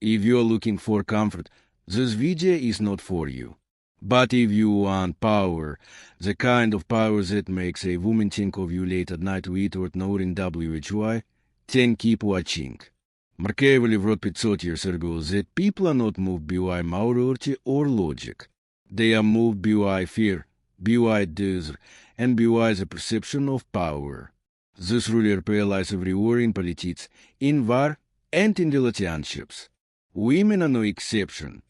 If you're looking for comfort, this video is not for you. But if you want power, the kind of power that makes a woman think of you late at night to eat or know in WHY, then keep watching. Machiavelli wrote 500 years ago that people are not moved by morality or logic. They are moved by fear, by desire, and by the perception of power. This rule applies everywhere in politics, in war, and in relationships. Women are no exception.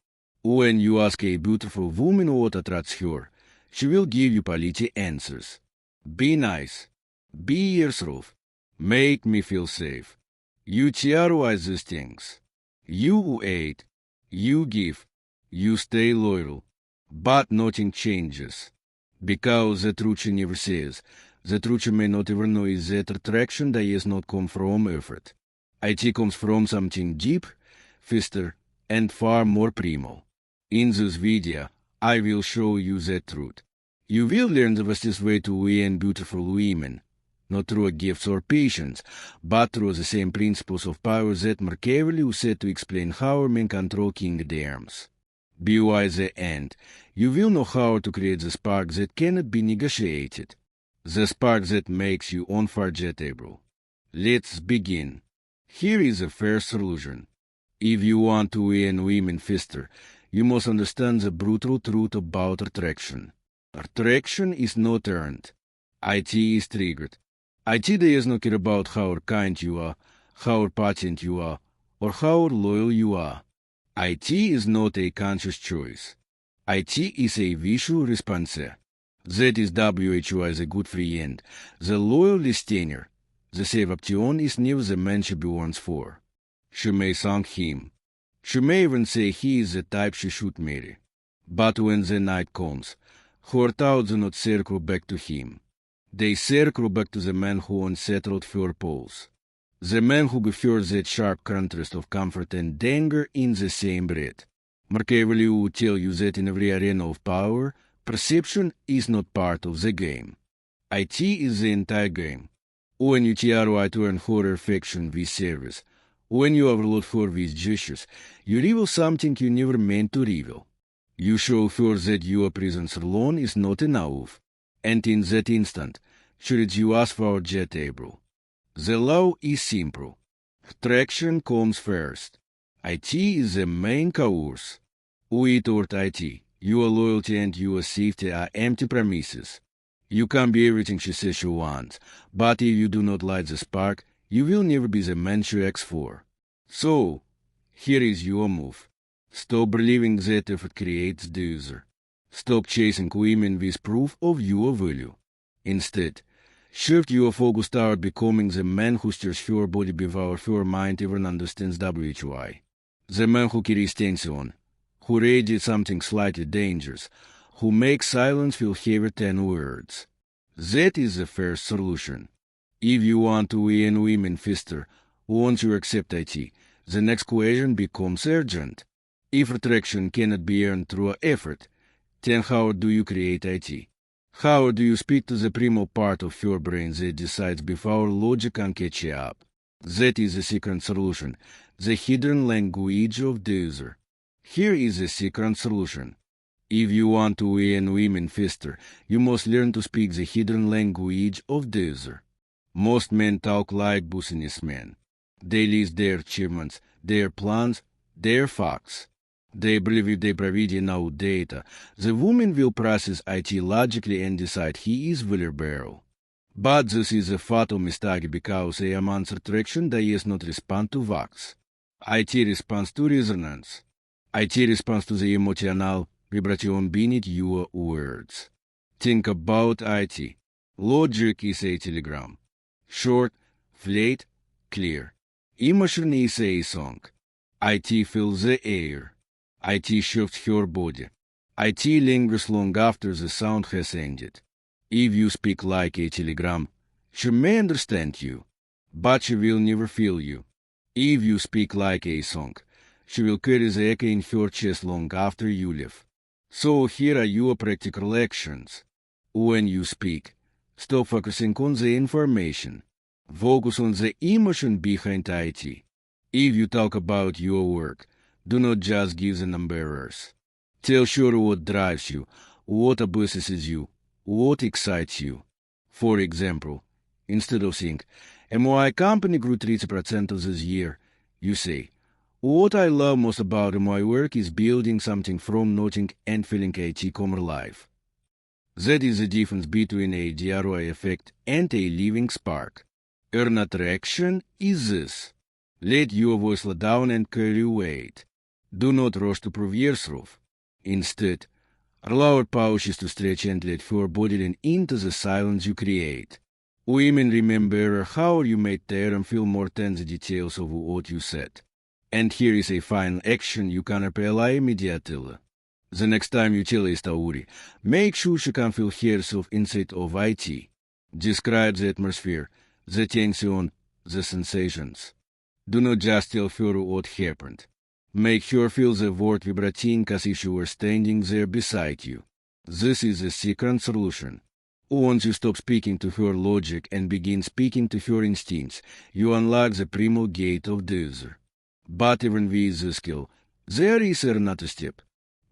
When you ask a beautiful woman what attracts her, she will give you polite answers. Be nice. Be yourself. Make me feel safe. You theorize these things. You aid. You give. You stay loyal. But nothing changes. Because the truth she never says, the truth she may not ever know is that attraction does not come from effort. It comes from something deep, faster, and far more primal. In this video, I will show you that truth. You will learn the fastest way to win beautiful women, not through gifts or patience, but through the same principles of power that Machiavelli used to explain how men control kingdoms. By the end, you will know how to create the spark that cannot be negotiated, the spark that makes you unforgettable. Let's begin. Here is the first solution. If you want to win women faster, you must understand the brutal truth about attraction. Attraction is not earned. It is triggered. It does not care about how kind you are, how patient you are, or how loyal you are. It is not a conscious choice. It is a visual response. That is WHY the good friend, the loyal listener. The safe option is never the man she burns for. She may thank him. She may even say he is the type she should marry. But when the night comes, her thoughts do not circle back to him. They circle back to the man who unsettled her pulse. The man who gave her that sharp contrast of comfort and danger in the same breath. Machiavelli would tell you that in every arena of power, perception is not part of the game. It is the entire game. When you try to earn her affection with service, when you overload her with gestures, you reveal something you never meant to reveal. You show her that your presence alone is not enough, and in that instant, she reads you as for jet table. The law is simple. Attraction comes first. It is the main cause. Without it, your loyalty and your safety are empty promises. You can be everything she says she wants, but if you do not light the spark, you will never be the man she asks for. So, here is your move. Stop believing that effort creates desire. Stop chasing women with proof of your value. Instead, shift your focus toward becoming the man who stirs your body before your mind even understands WHY. The man who carries tension, who radiates something slightly dangerous, who makes silence feel heavier than words. That is the first solution. If you want to win women faster, once you accept it, the next question becomes urgent. If attraction cannot be earned through effort, then how do you create it? How do you speak to the primal part of your brain that decides before logic can catch up? That is the secret solution, the hidden language of desire. Here is the secret solution. If you want to win women faster, you must learn to speak the hidden language of desire. Most men talk like businessmen. They list their achievements, their plans, their facts. They believe if they provide enough data, the woman will process it logically and decide he is valuable. But this is a fatal mistake because a man's attraction does not respond to facts. It responds to resonance. It responds to the emotional vibration beneath your words. Think about it. Logic is a telegram. Short, flat, clear. Emotion is a song. It fills the air. It shifts your body. It lingers long after the sound has ended. If you speak like a telegram, she may understand you, but she will never feel you. If you speak like a song, she will carry the echo in her chest long after you leave. So here are your practical actions. When you speak, stop focusing on the information. Focus on the emotion behind it. If you talk about your work, Do not just give the numbers. Tell her what drives you, what obsesses you, what excites you. For example, instead of saying, "My company grew 30% of this year," you say, "What I love most about my work is building something from nothing and feeling IT come alive." That is the difference between a DROI effect and a living spark. Earn attraction is this. Let your voice slow down and carry weight. Do not rush to prove yourself. Instead, allow your pauses to stretch and let your body lean into the silence you create. Women remember how you made them feel more than the details of what you said. And here is a final action you can apply immediately. The next time you tell a story, make sure she can feel herself inside of IT. Describe the atmosphere, the tension, the sensations. Do not just tell her what happened. Make her feel the word vibrating as if she were standing there beside you. This is the secret solution. Once you stop speaking to her logic and begin speaking to her instincts, you unlock the primal gate of desire. But even with this skill, there is another step.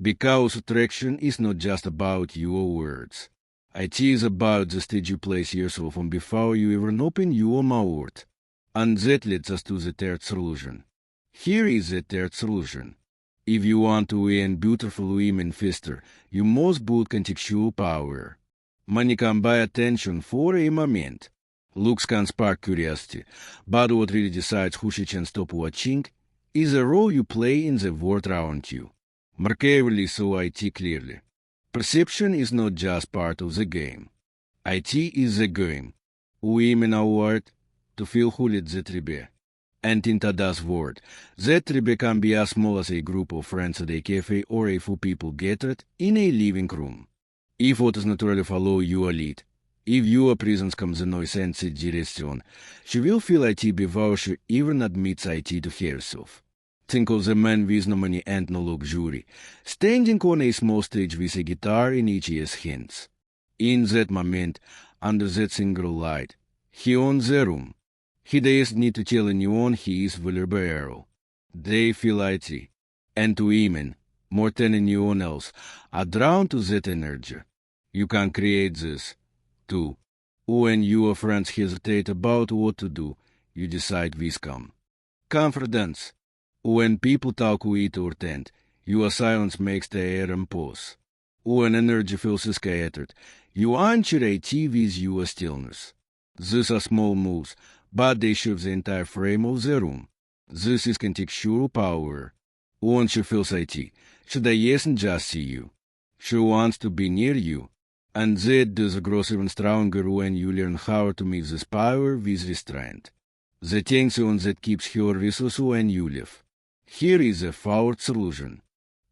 Because attraction is not just about your words. It is about the stage you place yourself on before you even open your mouth. And that leads us to the third solution. Here is the third solution. If you want to win beautiful women faster, you must build contextual power. Money can buy attention for a moment. Looks can spark curiosity, but what really decides who she can stop watching is the role you play in the world around you. Machiavelli saw IT clearly. Perception is not just part of the game. IT is the game. Women are wired to feel who led the tribe. And in today's world, that tribe can be as small as a group of friends at a cafe or a few people gathered in a living room. If others naturally follow your lead, if your presence comes the noise and suggestion, she will feel IT before she even admits IT to herself. Think of the man with no money and no luxury, standing on a small stage with a guitar in each his hands. In that moment, under that single light, he owns the room. He doesn't need to tell anyone he is vulnerable. They feel IT, and women, more than anyone else, are drawn to that energy. You can create this, too. When your friends hesitate about what to do, you decide with calm. Confidence. When people talk with or tend, your silence makes the air pause. When energy feels scattered, you anchor IT with your stillness. These are small moves, but they shift the entire frame of the room. This is contextual power. Once she feels IT, she doesn't just see you. She wants to be near you. And that does grow even stronger when you learn how to mix this power with restraint. The tension that keeps her restless when you leave. Here is a fourth solution.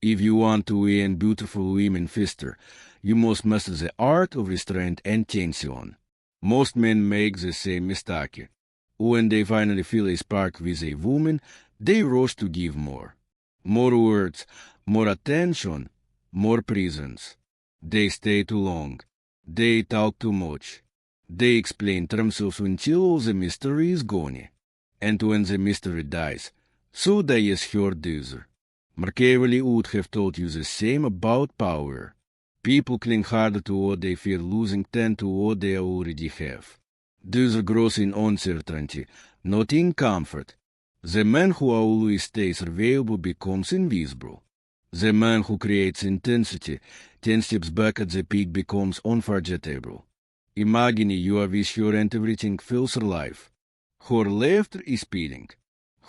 If you want to win beautiful women faster, you must master the art of restraint and tension. Most men make the same mistake. When they finally feel a spark with a woman, they rush to give more. More words, more attention, more presence. They stay too long. They talk too much. They explain themselves until the mystery is gone. And when the mystery dies, so dies her desire. Machiavelli would have told you the same about power. People cling harder to what they fear losing than to what they already have. Desire grows in uncertainty, not in comfort. The man who always stays available becomes invisible. The man who creates intensity 10 steps back at the peak becomes unforgettable. Imagine you are with her and everything feels alive. Her laughter is speeding.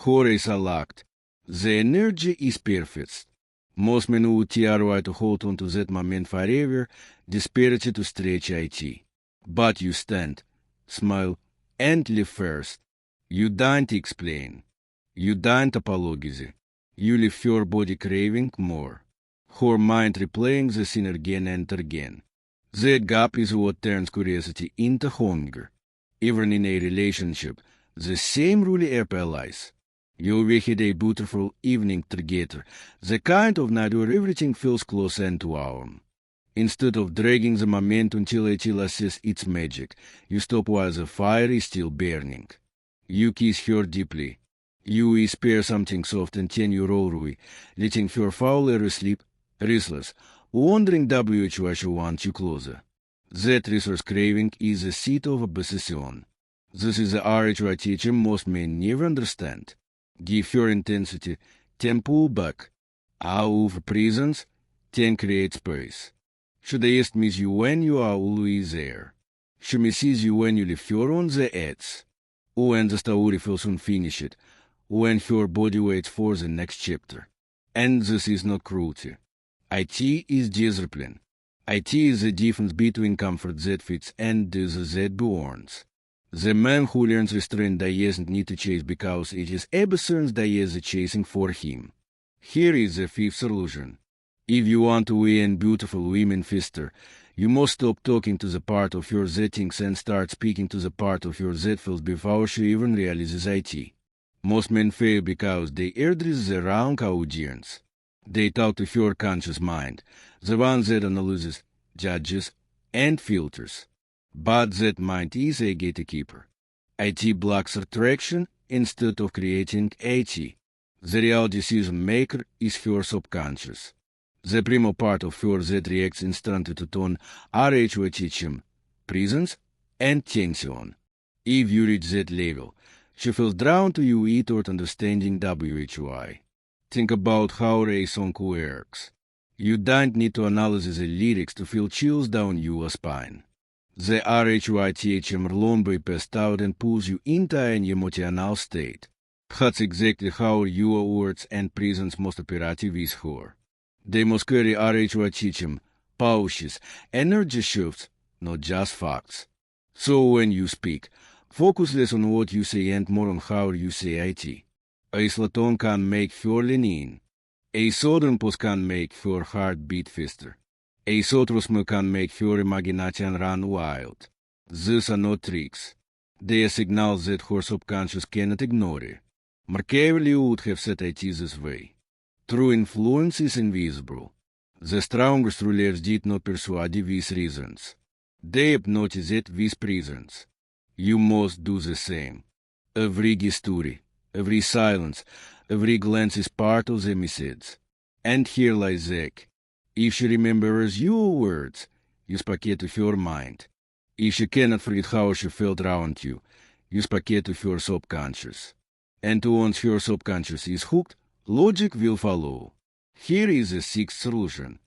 Her eyes are locked. The energy is perfect. Most men would try to hold on to that moment forever, desperate to stretch IT. But you stand, smile, and live first. You don't explain. You don't apologize. You leave her body craving more. Her mind replaying the scene again and again. That gap is what turns curiosity into hunger. Even in a relationship, the same rule applies. You will had a beautiful evening together, the kind of night where everything feels close and warm. Instead of dragging the moment until it loses its magic, you stop while the fire is still burning. You kiss her deeply. You spare something soft and ten your roll, letting your foul asleep, restless, wondering what you want you closer. That resource craving is the seat of obsession. This is the RHY teaching most men never understand. Give your intensity, ten pull back. Over presence, ten create space. Should the East miss you when you are always there? Should misses you when you live your on the edge? When the story feels unfinished, when your body waits for the next chapter. And this is not cruelty. IT is discipline. IT is the difference between comfort that fits and disease that burns. The man who learns restraint doesn't need to chase because it is absence that is chasing for him. Here is the fifth solution. If you want to win beautiful women faster, you must stop talking to the part of your that thinks and start speaking to the part of your that feels before she even realizes IT. Most men fail because they address the wrong audience. They talk to your conscious mind, the one that analyzes, judges, and filters. But that mind is a gatekeeper. IT blocks attraction instead of creating IT. The real decision maker is your subconscious. The primal part of your that reacts instantly to tone RH teaching, presence, and tension. If you reach that level, she feels drawn to you without understanding WHY. Think about how a song works. You don't need to analyze the lyrics to feel chills down your spine. The RHYTHM alone bypassed out and pulls you into an emotional state. That's exactly how your words and presence must operative with her. They must carry RHYTHM, pauses, energy shifts, not just facts. So when you speak, focus less on what you say and more on how you say IT. A Slaton can make her lean in. A Southern Post can make her heart beat faster. A Sotrosmo can make her imagination run wild. These are not tricks. They are signals that her subconscious cannot ignore. Machiavelli would have said it this way. True influence is invisible. The strongest rulers did not persuade with reasons. They hypnotized it with presence. You must do the same. Every story, every silence, every glance is part of the message. And here lies Zach. If she remembers your words, you speak it to her mind. If she cannot forget how she felt around you, you speak it to her subconscious. And once her subconscious is hooked, logic will follow. Here is the sixth solution.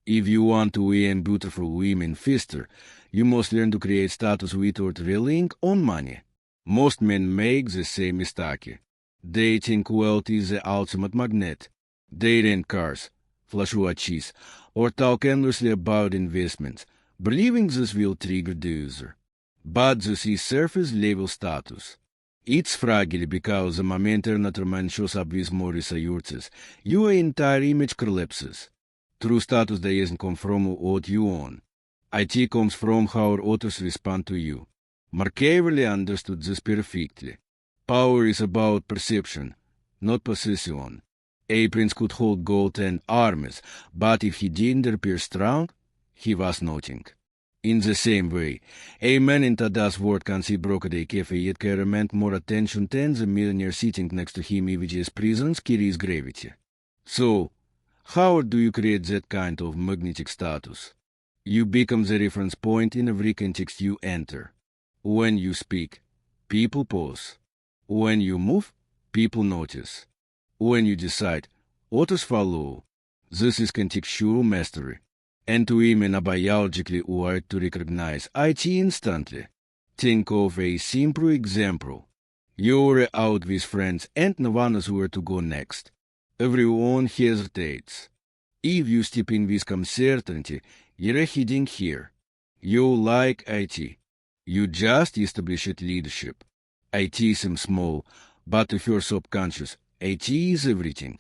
If you want to win beautiful women faster, you must learn to create status without relying on money. Most men make the same mistake. They think wealth is the ultimate magnet. They rent cars, flash watches, or talk endlessly about investments, believing this will trigger the user. But this is surface-level status. It's fragile because the moment another man shows up with more resources, your entire image collapses. True status doesn't come from what you own. IT comes from how others respond to you. Machiavelli understood this perfectly. Power is about perception, not possession. A prince could hold gold and armies, but if he didn't appear strong, he was nothing. In the same way, a man in today's world can see broke at a cafe yet command more attention than the millionaire sitting next to him if his presence carries gravity. So, how do you create that kind of magnetic status? You become the reference point in every context you enter. When you speak, people pause. When you move, people notice. When you decide, others follow. This is contextual mastery. And women are biologically wired to recognize IT instantly. Think of a simple example. You're out with friends and no one knows where to go next. Everyone hesitates. If you step in with some certainty, you're heading here. You like IT. You just established leadership. IT seems small, but to your subconscious, IT is everything.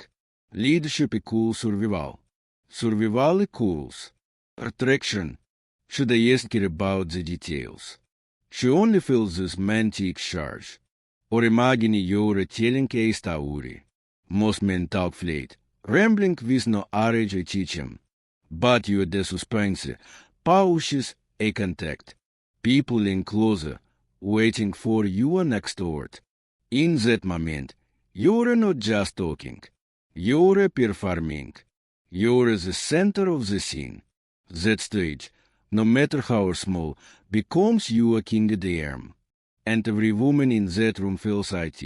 Leadership equals survival. Survival equals attraction. She doesn't care about the details. She only feels this mantic charge. Or imagine you're telling a story. Most men talk flat, rambling with no urge teaching. But you're the suspense, pauses a contact. People lean closer, waiting for your next word. In that moment, You're not just talking. You're performing. You're the center of the scene. That stage, no matter how small, becomes you a king of the arm. And every woman in that room feels it.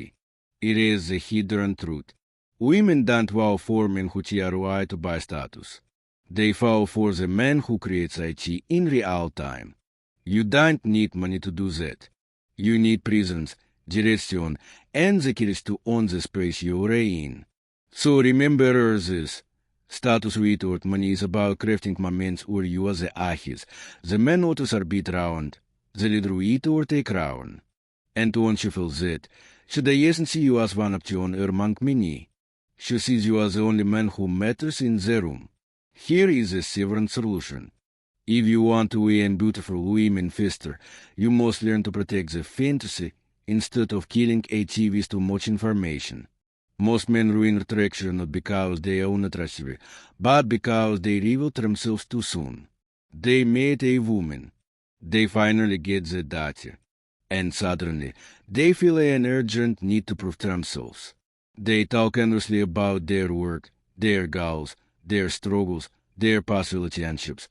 It is the hidden truth. Women don't vow for men who TRY to buy status. They vow for the man who creates IT in real time. You don't need money to do that. You need presence, direction, and the courage to own the space you're in. So remember this. Status without money is about crafting moments where you are the ahis. The man notice are beat round. The leader without a crown. And once you feel that, she doesn't see you as one option or among many. She sees you as the only man who matters in the room. Here is a sovereign solution. If you want to win beautiful women faster, you must learn to protect the fantasy instead of killing AT with too much information. Most men ruin attraction not because they are unattractive, but because they reveal themselves too soon. They meet a woman. They finally get the data. And suddenly, they feel an urgent need to prove themselves. They talk endlessly about their work, their goals, their struggles, their past relationships,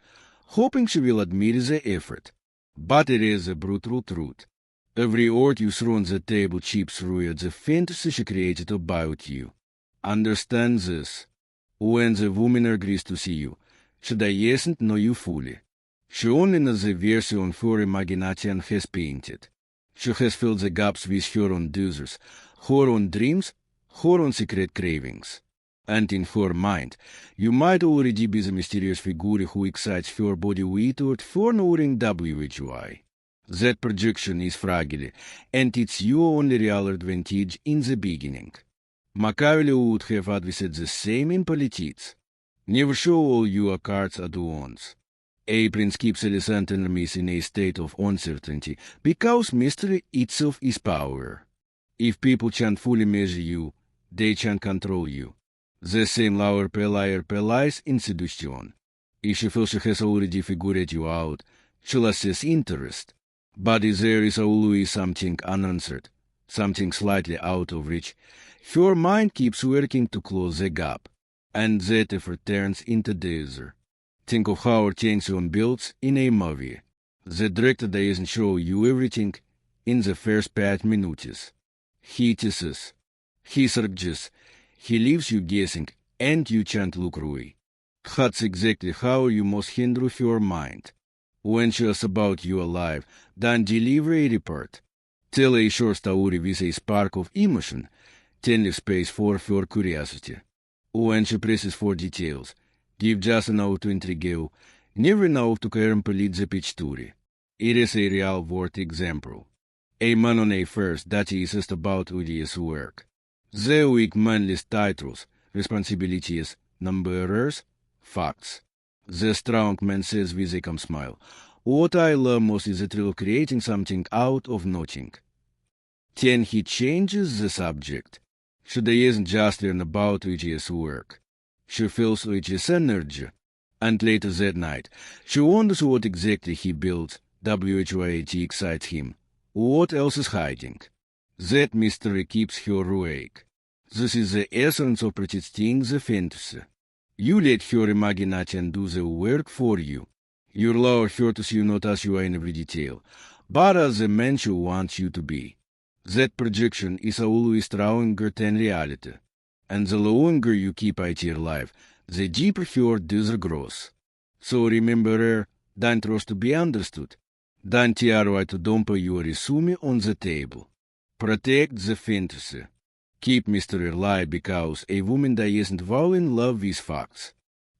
hoping she will admit the effort. But it is a brutal truth. Every word you throw on the table chips away at the fantasy she created about you. Understand this. When the woman agrees to see you, she doesn't know you fully. She only knows the version her imagination has painted. She has filled the gaps with her own desires, her own dreams, her own secret cravings. And in her mind, you might already be the mysterious figure who excites her body without foreknowing WHY. That projection is fragile, and it's your only real advantage in the beginning. Machiavelli would have advised the same in politics. Never show all your cards at once. A prince keeps his enemies in a state of uncertainty, because mystery itself is power. If people can't fully measure you, they can't control you. The same liar lies in seduction. If she feels she has already figured you out, she'll assess interest. But if there is always something unanswered, something slightly out of reach, her mind keeps working to close the gap, and that effort turns into desire. Think of how tension builds in a movie. The director doesn't show you everything in the first 5 minutes. He teases, he surges, he leaves you guessing, and you can't look away. That's exactly how you must handle your mind. When she asks about you alive, don't deliver a report. Tell a short story with a spark of emotion. Then leave space for her curiosity. When she presses for details, give just enough to intrigue you, never enough to complete the picture. It is a real world example. A man on a first that is just about odious work. The weak man lists titles, responsibilities, numbers, facts. The strong man says with a calm smile, "What I love most is the thrill of creating something out of nothing." Then he changes the subject. She doesn't just learn about odious work. She feels odious energy. And later that night, she wonders what exactly he builds, WHYAT excites him. What else is hiding? That mystery keeps her awake. This is the essence of protecting the fantasy. You let her imagination do the work for you. You allow her to see you not as you are in every detail, but as the man she wants you to be. That projection is always stronger than reality. And the longer you keep it alive, the deeper her desire grows. So remember her, don't trust to be understood. Don't try to dump your resume on the table. Protect the fantasy. Keep mystery alive because a woman doesn't fall in love with facts.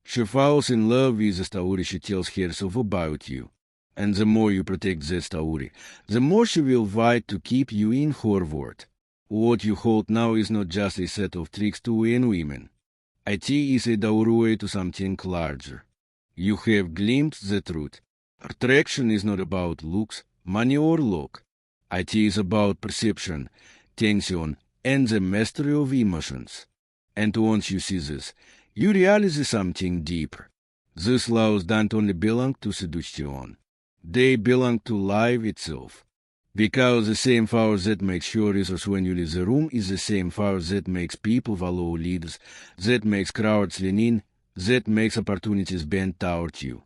She falls in love with the story she tells herself about you. And the more you protect that story, the more she will fight to keep you in her word. What you hold now is not just a set of tricks to win women. IT is a doorway to something larger. You have glimpsed the truth. Attraction is not about looks, money, or luck. IT is about perception, tension, and the mastery of emotions. And once you see this, you realize something deeper. These laws don't only belong to seduction. They belong to life itself. Because the same power that makes you resource when you leave the room is the same power that makes people follow leaders, that makes crowds lean in, that makes opportunities bend toward you.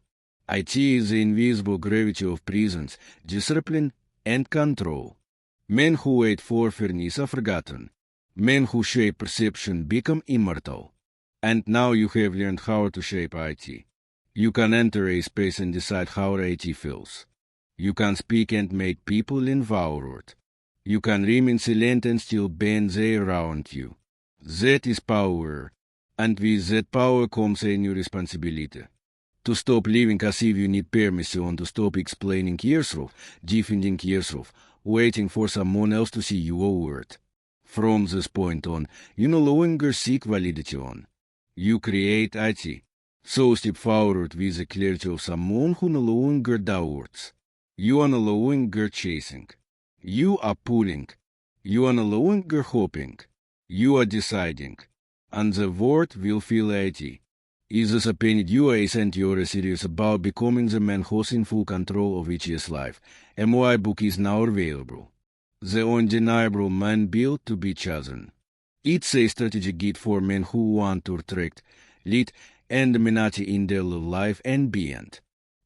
IT is the invisible gravity of prisons, discipline, and control. Men who wait for fairness are forgotten. Men who shape perception become immortal. And now you have learned how to shape IT. You can enter a space and decide how IT feels. You can speak and make people empowered. You can remain silent and still bend the air around you. That is power. And with that power comes a new responsibility. To stop living as if you need permission, to stop explaining yourself, defending yourself, waiting for someone else to see your word. From this point on, you no longer seek validation. You create IT. So step forward with the clarity of someone who no longer doubts. You are no longer chasing. You are pulling. You are no longer hoping. You are deciding. And the world will feel IT. Is this opinion you are and you are serious about becoming the man who's in full control of each life? My book is now available. The Undeniable Man Built to be Chosen. It's a strategic guide for men who want to attract, lead, and dominate in their life and beyond.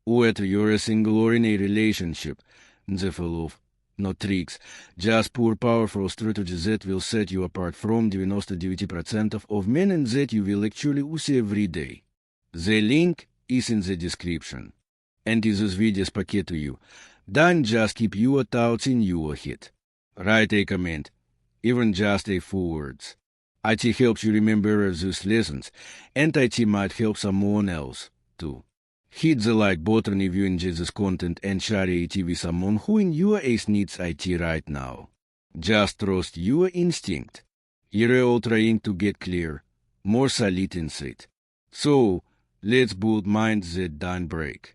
Whether you're single or in a relationship, the full of no tricks, just poor powerful strategies that will set you apart from 99% of men and that you will actually use every day. The link is in the description. And if this video is packet to you, don't just keep your thoughts in your head. Write a comment, even just a few words. IT helps you remember these lessons, and IT might help someone else, too. Hit the like button if you enjoy this content and share it with someone who in your case needs IT right now. Just trust your instinct. You're all trying to get clear, more solid insight. So, let's build minds that don't break.